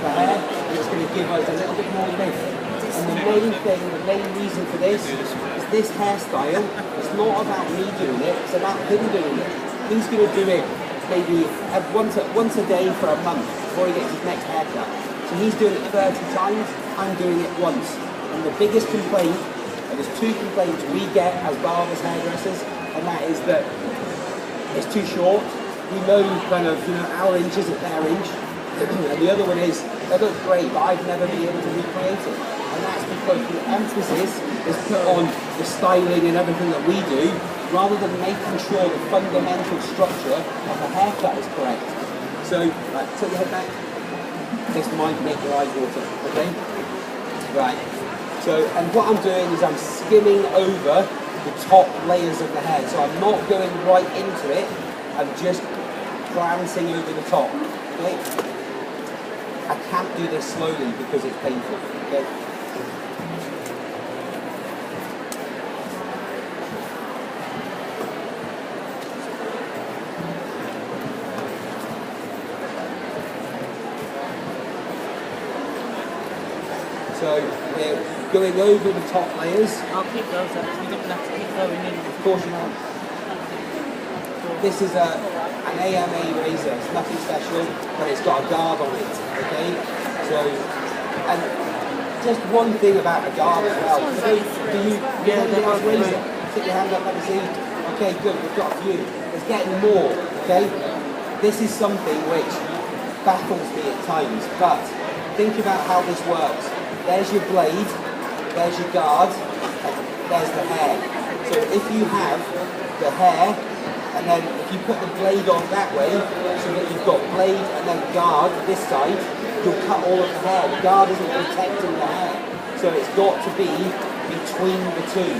the hair, and it's going to give us a little bit more lift. And the main thing, the main reason for this is this hairstyle. It's not about me doing it, it's about him doing it. He's going to do it maybe once a day for a month before he gets his next haircut. So he's doing it 30 times, I'm doing it once. And the biggest complaint, and there's two complaints we get as barbers, hairdressers, and that is that it's too short. We know kind of, our inch isn't their inch. And the other one is, they look great, but I've never been able to recreate it. And that's because the emphasis is put on the styling and everything that we do, rather than making sure the fundamental structure of the haircut is correct. So, right, tilt your head back. This might make your eyes water, okay? Right. So, and what I'm doing is I'm skimming over the top layers of the hair. So I'm not going right into it, I'm just glancing over the top, okay? I can't do this slowly because it's painful, okay? So we're going over the top layers. I'll keep those up, so we don't have to keep going in. Of course you can. This is an AMA razor, it's nothing special, but it's got a guard on it, okay? So, and just one thing about a guard as well. Do you have a razor? Stick your hand up, let me see. Okay, good, we've got a few. There's getting more, okay? This is something which baffles me at times, but think about how this works. There's your blade, there's your guard, and there's the hair. So if you have the hair, and then if you put the blade on that way, so that you've got blade and then guard this side, you'll cut all of the hair. The guard isn't protecting the hair. So it's got to be between the two.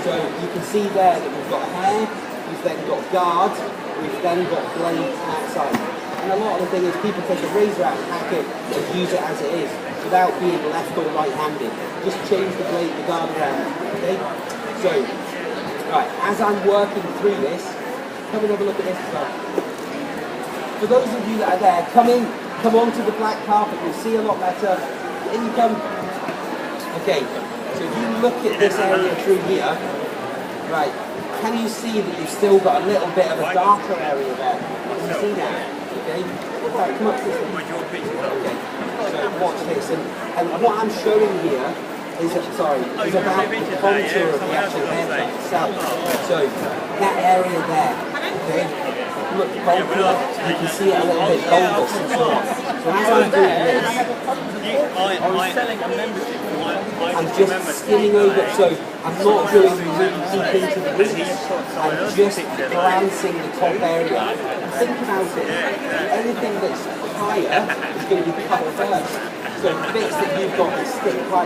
So you can see there that we've got hair, we've then got guard, we've then got blade outside. And a lot of the thing is people take a razor out and hack it and use it as it is, without being left or right-handed. Just change the blade, the guard around, okay? So, right, as I'm working through this, come and have a look at this as well. For those of you that are there, come onto the black carpet, you'll see a lot better. In you come. Okay, so if you look at this area through here, right, can you see that you've still got a little bit of a darker area there? Can you see that? Okay, right, come up to this one. Okay, so watch this, and what I'm showing here is about the contour of the actual haircut itself. So that area there, okay, look bolder, you can see it a little bit bulbous and so on. So as I'm doing this, I'm just skimming over, so I'm not going really deep into the roots, I'm just glancing the top area. And think about it, anything that's higher is going to be cut first. So bits that you've got that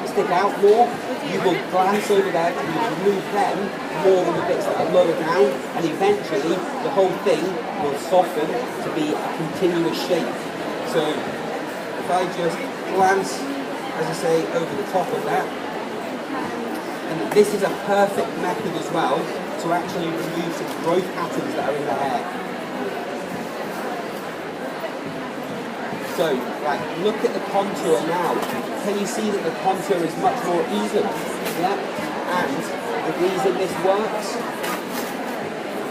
stick out more, you will glance over there and you remove them more than the bits that are lower down, and eventually the whole thing will soften to be a continuous shape. So if I just glance, as I say, over the top of that, and this is a perfect method as well to actually remove some growth patterns that are in the hair. So, right, look at the contour now. Can you see that the contour is much more even? Yeah? And the reason this works,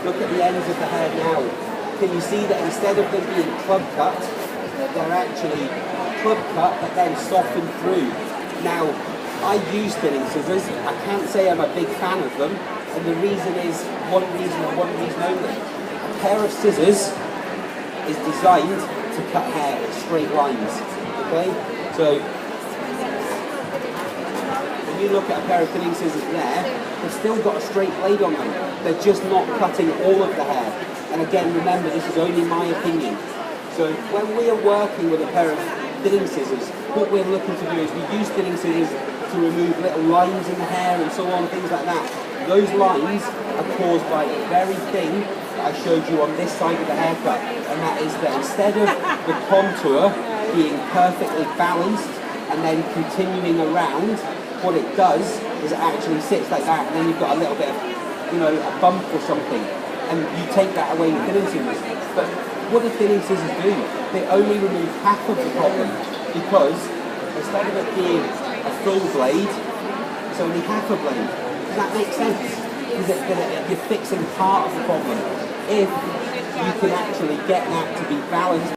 look at the ends of the hair now. Can you see that instead of them being club cut, they're actually club cut but then softened through. Now, I use thinning scissors. I can't say I'm a big fan of them, and the reason is one reason and one reason only. A pair of scissors is designed to cut hair in straight lines, okay? So, when you look at a pair of thinning scissors there, they've still got a straight blade on them. They're just not cutting all of the hair. And again, remember, this is only my opinion. So, when we are working with a pair of thinning scissors, what we're looking to do is we use thinning scissors to remove little lines in the hair and so on, things like that. Those lines are caused by the very thing I showed you on this side of the haircut, and that is that instead of the contour being perfectly balanced and then continuing around, what it does is it actually sits like that, and then you've got a little bit of, a bump or something, and you take that away with thinning scissors. But what do thinning scissors do? They only remove half of the problem. because instead of it being a full blade, it's only half a blade. Does that make sense? Because you're fixing part of the problem. If you can actually get that to be balanced